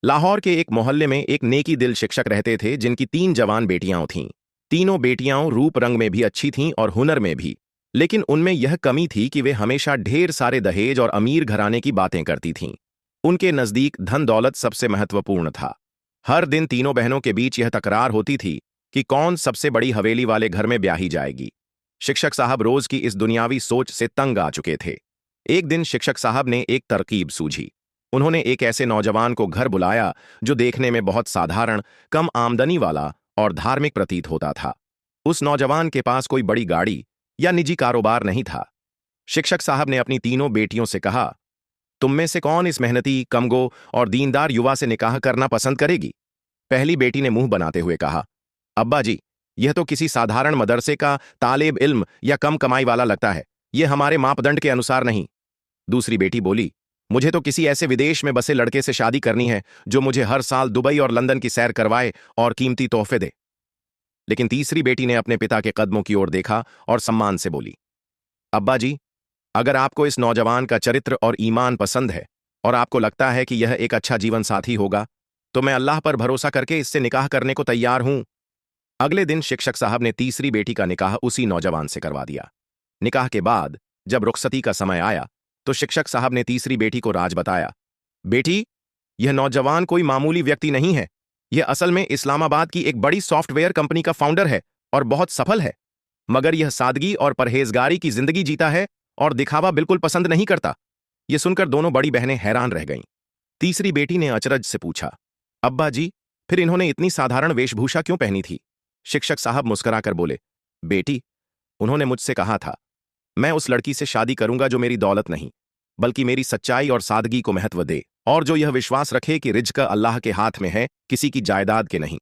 लाहौर के एक मोहल्ले में एक नेकी दिल शिक्षक रहते थे जिनकी 3 जवान बेटियां थीं। तीनों बेटियां रूप रंग में भी अच्छी थीं और हुनर में भी। लेकिन उनमें यह कमी थी कि वे हमेशा ढेर सारे दहेज और अमीर घराने की बातें करती थीं। उनके नजदीक धन दौलत सबसे महत्वपूर्ण था। हर दिन तीनों बहनों के बीच यह तकरार होती थी कि कौन सबसे बड़ी हवेली वाले घर में ब्याही जाएगी। शिक्षक साहब रोज की इस दुनियावी सोच से तंग आ चुके थे। एक दिन शिक्षक साहब ने एक तरकीब सूझी। उन्होंने एक ऐसे नौजवान को घर बुलाया जो देखने में बहुत साधारण, कम आमदनी वाला और धार्मिक प्रतीत होता था। उस नौजवान के पास कोई बड़ी गाड़ी या निजी कारोबार नहीं था। शिक्षक साहब ने अपनी तीनों बेटियों से कहा, तुम में से कौन इस मेहनती, कमगो और दीनदार युवा से निकाह करना पसंद करेगी? पहली बेटी ने मुंह बनाते हुए कहा, अब्बा जी, यह तो किसी साधारण मदरसे का तालिब इल्म या कम कमाई वाला लगता है। यह हमारे मापदंड के अनुसार नहीं। दूसरी बेटी बोली, मुझे तो किसी ऐसे विदेश में बसे लड़के से शादी करनी है जो मुझे हर साल दुबई और लंदन की सैर करवाए और कीमती तोहफे दे। लेकिन तीसरी बेटी ने अपने पिता के कदमों की ओर देखा और सम्मान से बोली, अब्बा जी, अगर आपको इस नौजवान का चरित्र और ईमान पसंद है और आपको लगता है कि यह एक अच्छा जीवन साथी होगा, तो मैं अल्लाह पर भरोसा करके इससे निकाह करने को तैयार हूं। अगले दिन शिक्षक साहब ने तीसरी बेटी का निकाह उसी नौजवान से करवा दिया। निकाह के बाद जब रुखसती का समय आया तो शिक्षक साहब ने तीसरी बेटी को राज बताया, बेटी, यह नौजवान कोई मामूली व्यक्ति नहीं है। यह असल में इस्लामाबाद की एक बड़ी सॉफ्टवेयर कंपनी का फाउंडर है और बहुत सफल है। मगर यह सादगी और परहेजगारी की जिंदगी जीता है और दिखावा बिल्कुल पसंद नहीं करता। यह सुनकर दोनों बड़ी बहनें हैरान रह गईं। तीसरी बेटी ने अचरज से पूछा, अब्बा जी, फिर इन्होंने इतनी साधारण वेशभूषा क्यों पहनी थी? शिक्षक साहब मुस्कुराकर बोले, बेटी, उन्होंने मुझसे कहा था, मैं उस लड़की से शादी करूंगा जो मेरी दौलत नहीं, बल्कि मेरी सच्चाई और सादगी को महत्व दे और जो यह विश्वास रखे कि रिज्क अल्लाह के हाथ में है, किसी की जायदाद के नहीं।